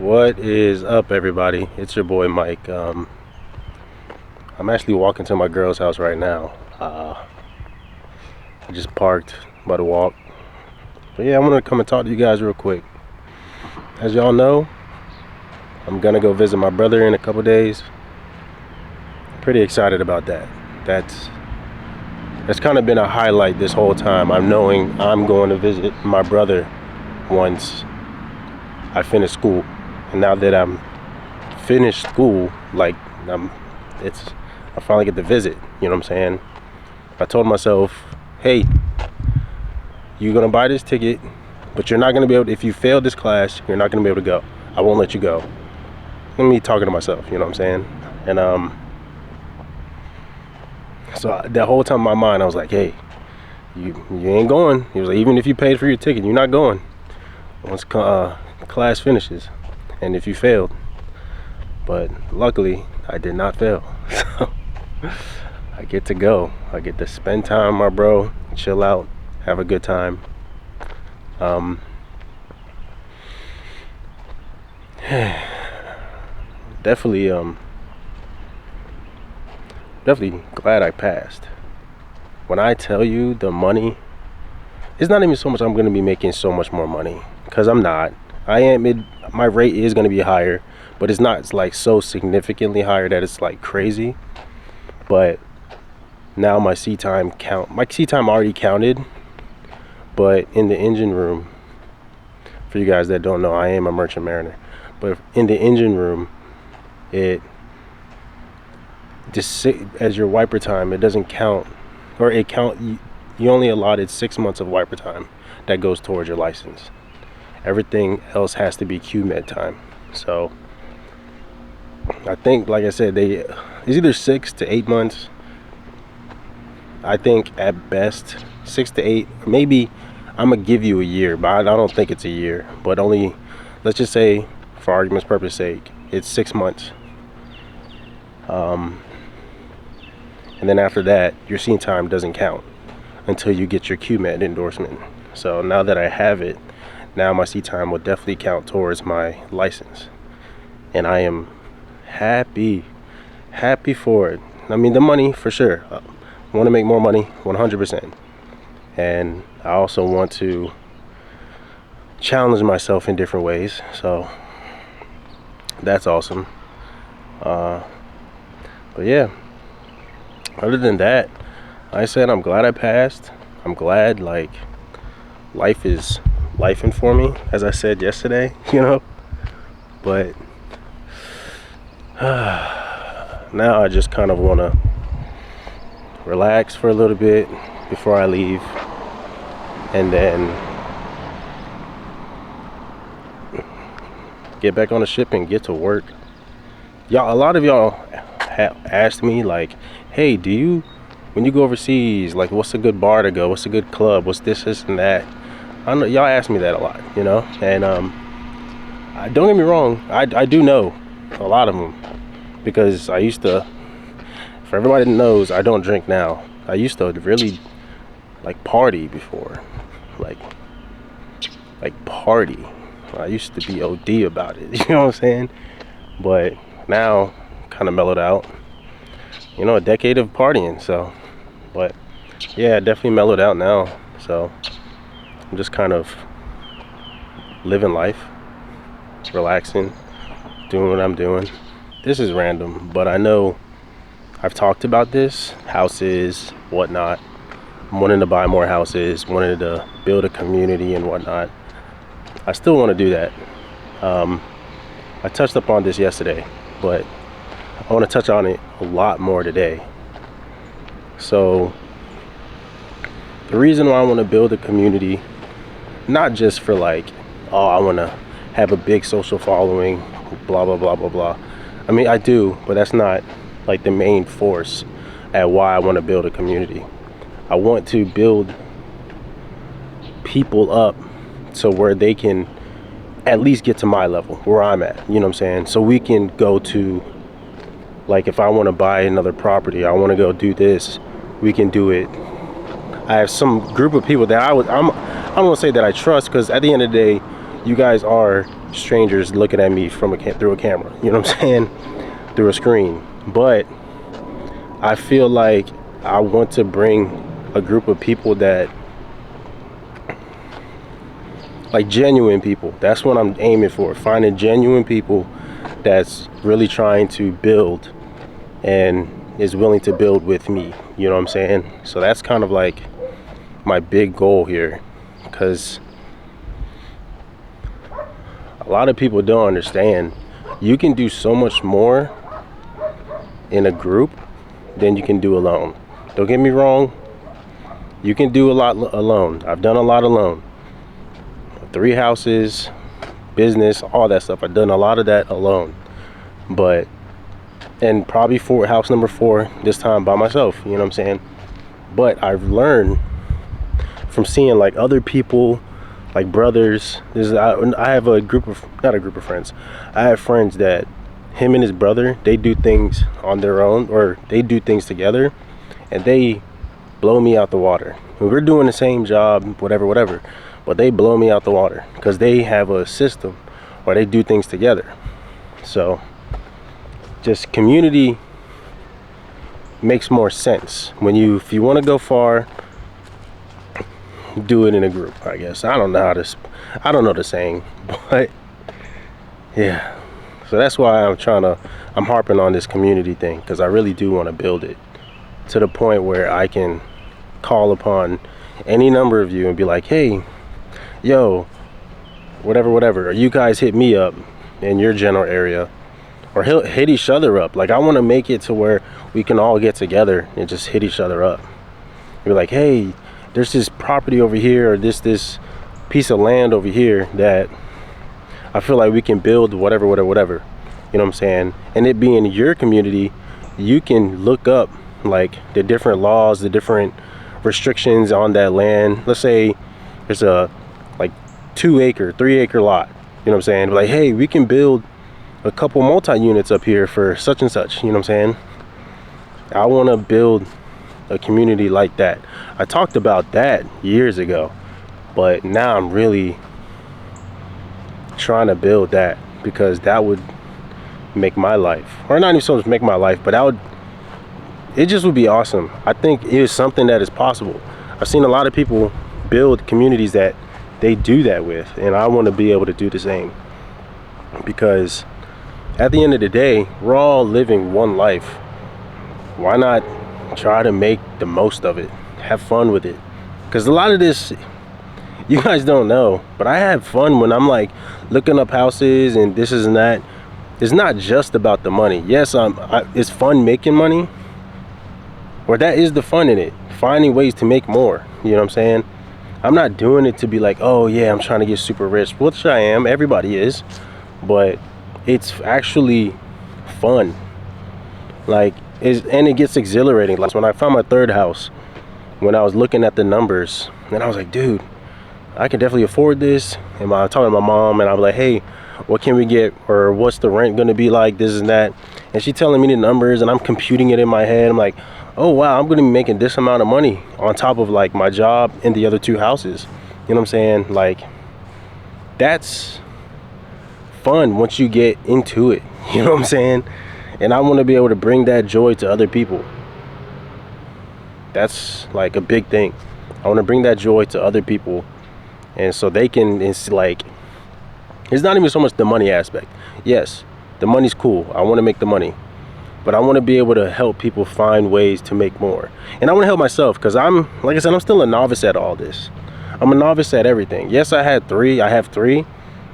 What is up, everybody? It's your boy Mike. I'm actually walking to my girl's house right now. I just parked, about to walk. But yeah, I want to come and talk to you guys real quick. As y'all know, I'm gonna go visit my brother in a couple days. Pretty excited about that. That's kind of been a highlight this whole time. I'm knowing I'm going to visit my brother once I finish school. And now that I'm finished school, I finally get to visit, you know what I'm saying? I told myself, hey, you're gonna buy this ticket, but you're not gonna be able to, if you fail this class, you're not gonna be able to go. I won't let you go. Let me talking to myself, you know what I'm saying? And so the whole time in my mind, I was like, hey, you ain't going. He was like, even if you paid for your ticket, you're not going once class finishes, and if you failed. But luckily, I did not fail. So I get to go. I get to spend time with my bro, chill out, have a good time. Definitely glad I passed. When I tell you the money, it's not even so much I'm going to be making so much more money, because I'm not. My rate is going to be higher, but it's not like so significantly higher that it's like crazy. But now my seat time already counted, but in the engine room, for you guys that don't know, I am a merchant mariner, but in the engine room, it just as your wiper time, it doesn't count, or you only allotted 6 months of wiper time that goes towards your license. Everything else has to be QMed time. So I think, like I said, it's either 6 to 8 months. I think at best 6 to 8. Maybe I'm gonna give you a year, but I don't think it's a year. But only, let's just say, for argument's purpose sake, it's 6 months. And then after that, your scene time doesn't count until you get your QMed endorsement. So now that I have it, now my seat time will definitely count towards my license, and I am happy for it. I mean, the money for sure. I want to make more money, 100%, and I also want to challenge myself in different ways. So that's awesome. But yeah, other than that, like I said, I'm glad I passed. I'm glad, like, life is lifing for me, as I said yesterday, you know. But now I just kind of want to relax for a little bit before I leave, and then get back on the ship and get to work. Y'all, a lot of y'all have asked me, like, hey, when you go overseas, like, what's a good bar to go? What's a good club? What's this and that? I know y'all ask me that a lot, you know, and don't get me wrong, I do know a lot of them, because I used to, for everybody that knows, I don't drink now. I used to really like party before, like party. I used to be OD about it, you know what I'm saying? But now kind of mellowed out, you know, a decade of partying. So, but yeah, definitely mellowed out now. So I'm just kind of living life, relaxing, doing what I'm doing. This is random, but I know I've talked about this, houses, whatnot. I'm wanting to buy more houses, wanting to build a community and whatnot. I still want to do that. I touched upon this yesterday, but I want to touch on it a lot more today. So the reason why I want to build a community, not just for like, oh, I want to have a big social following, blah, blah, blah, blah, blah. I mean, I do, but that's not like the main force at why I want to build a community. I want to build people up to where they can at least get to my level, where I'm at, you know what I'm saying? So we can go to, like, if I want to buy another property, I want to go do this, we can do it. I have some group of people that I don't want to say that I trust, because at the end of the day, you guys are strangers looking at me from through a camera, you know what I'm saying, through a screen. But I feel like I want to bring a group of people that, like genuine people. That's what I'm aiming for, finding genuine people that's really trying to build and is willing to build with me, you know what I'm saying? So that's kind of like my big goal here, because a lot of people don't understand you can do so much more in a group than you can do alone. Don't get me wrong, you can do a lot alone. I've done a lot alone. 3 houses, business, all that stuff. I've done a lot of that alone. But, and probably house number 4 this time by myself, you know what I'm saying? But I've learned from seeing like other people, like brothers. I have a group of, not a group of friends, I have friends that him and his brother, they do things on their own, or they do things together, and they blow me out the water. We're doing the same job, whatever, but they blow me out the water because they have a system, or they do things together. So just community makes more sense when if you want to go far, do it in a group, I guess. I don't know the saying, but yeah. So that's why I'm harping on this community thing, because I really do want to build it to the point where I can call upon any number of you and be like, hey, yo, whatever, or you guys hit me up in your general area, or hit each other up. Like, I want to make it to where we can all get together and just hit each other up. Be like, hey, there's this property over here, or this piece of land over here that I feel like we can build whatever, you know what I'm saying? And it being your community, you can look up like the different laws, the different restrictions on that land. Let's say there's a like 2-acre, 3-acre lot, you know what I'm saying? Like, hey, we can build a couple multi-units up here for such and such, you know what I'm saying? I want to build a community like that. I talked about that years ago, but now I'm really trying to build that, because that would make my life, or not even so much make my life, but it just would be awesome. I think it is something that is possible. I've seen a lot of people build communities that they do that with, and I want to be able to do the same, because at the end of the day, we're all living one life. Why not try to make the most of it, have fun with it? Because a lot of this, you guys don't know, but I have fun when I'm like looking up houses and this and that. It's not just about the money. Yes, it's fun making money, or that is the fun in it, finding ways to make more, you know what I'm saying? I'm not doing it to be like, oh yeah, I'm trying to get super rich, which I am, everybody is, but it's actually fun. Like, and it gets exhilarating. Like when I found my 3rd house, when I was looking at the numbers, and I was like, dude, I can definitely afford this. And I was talking to my mom, and I was like, hey, what can we get, or what's the rent gonna be like, this and that. And she telling me the numbers, and I'm computing it in my head. I'm like, oh wow, I'm gonna be making this amount of money on top of like my job and the other 2 houses, you know what I'm saying? Like, that's fun once you get into it, you know what I'm saying? And I want to be able to bring that joy to other people. That's like a big thing. I want to bring that joy to other people, and so they can, it's like, it's not even so much the money aspect. Yes, the money's cool, I want to make the money, but I want to be able to help people find ways to make more. And I want to help myself, because like I said, I'm still a novice at all this. I'm a novice at everything. Yes, I have 3,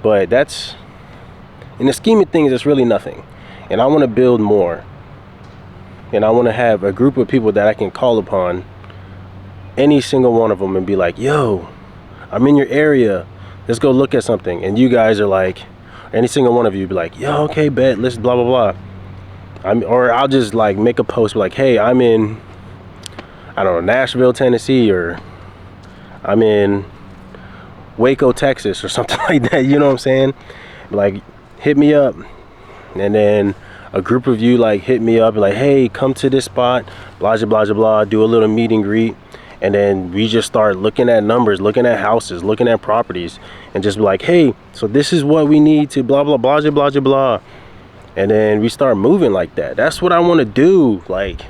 but that's, in the scheme of things, it's really nothing. And I want to build more, and I want to have a group of people that I can call upon, any single one of them, and be like, yo, I'm in your area, let's go look at something. And you guys are like, any single one of you be like, yo, okay, bet, let's blah blah blah. Or I'll just like make a post like, hey, I'm in, I don't know, Nashville, Tennessee, or I'm in Waco, Texas, or something like that, you know what I'm saying? Like, hit me up. And then a group of you like hit me up, like, hey, come to this spot, blah blah blah blah, do a little meet and greet, And then we just start looking at numbers, looking at houses, looking at properties, and just be like, hey, so this is what we need to blah, blah, blah, blah, blah, blah. And then we start moving like that. That's what I want to do. Like,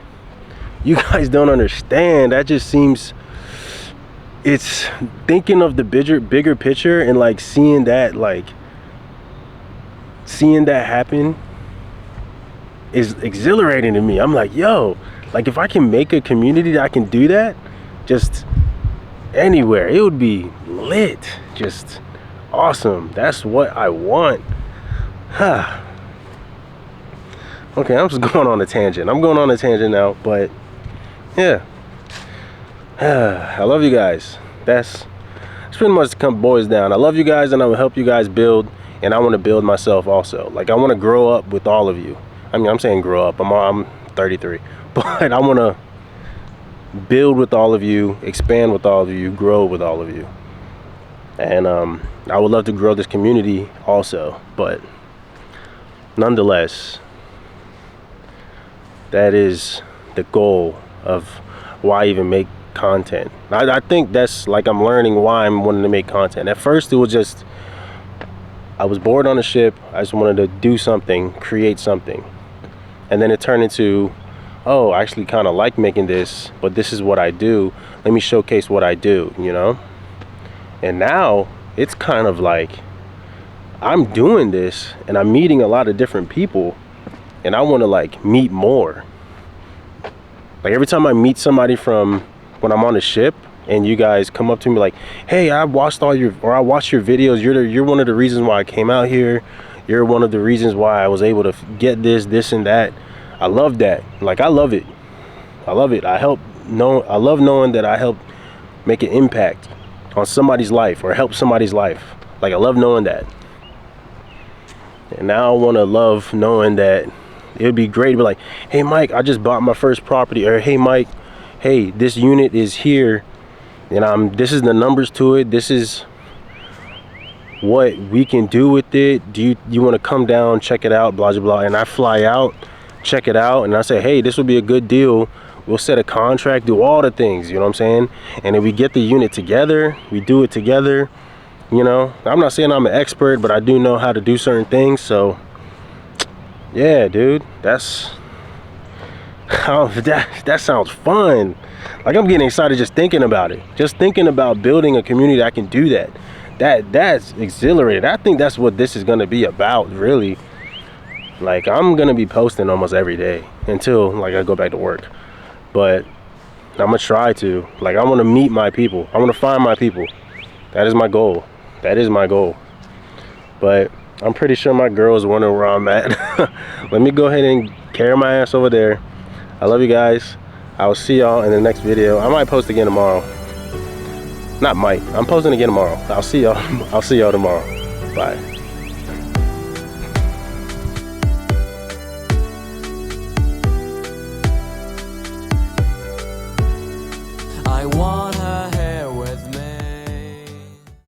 you guys don't understand. That just seems, it's thinking of the bigger picture, and like seeing that happen is exhilarating to me. I'm like, yo, like if I can make a community that I can do that just anywhere, it would be lit, just awesome. That's what I want. Okay, I'm just going on a tangent. I'm going on a tangent now, but yeah. I love you guys. That's pretty much boils down. I love you guys, and I will help you guys build, and I want to build myself also. Like, I want to grow up with all of you. I mean, I'm saying grow up. I'm 33, but I want to build with all of you, expand with all of you, grow with all of you. And I would love to grow this community also, but nonetheless, that is the goal of why I even make content. I think that's, like, I'm learning why I'm wanting to make content. At first it was just, I was bored on a ship. I just wanted to do something, create something. And then it turned into, oh, I actually kind of like making this, but this is what I do. Let me showcase what I do, you know? And now it's kind of like I'm doing this and I'm meeting a lot of different people, and I want to like meet more. Like, every time I meet somebody from when I'm on the ship, and you guys come up to me like, hey, I watched your videos. You're one of the reasons why I came out here. You're one of the reasons why I was able to get this and that. I love that. Like, I love it. I love it. I love knowing that I help make an impact on somebody's life or help somebody's life. Like, I love knowing that. And now I want to love knowing that it would be great to be like, hey, Mike, I just bought my first property. Or, hey, Mike, hey, this unit is here. And this is the numbers to it. This is what we can do with it. Do you want to come down, check it out, blah, blah, blah. And I fly out, check it out, and I say, hey, this will be a good deal. We'll set a contract, do all the things, you know what I'm saying? And then we get the unit together, we do it together, you know? I'm not saying I'm an expert, but I do know how to do certain things. So yeah, dude, that sounds fun. Like, I'm getting excited just thinking about it. Just thinking about building a community that can do that. That's exhilarating. I think that's what this is gonna be about, really. Like, I'm gonna be posting almost every day until, like, I go back to work. But I'm gonna try to. Like, I wanna meet my people. I wanna find my people. That is my goal. That is my goal. But I'm pretty sure my girl is wondering where I'm at. Let me go ahead and carry my ass over there. I love you guys. I will see y'all in the next video. I might post again tomorrow. Not might. I'm posting again tomorrow. I'll see y'all. I'll see y'all tomorrow. Bye. I want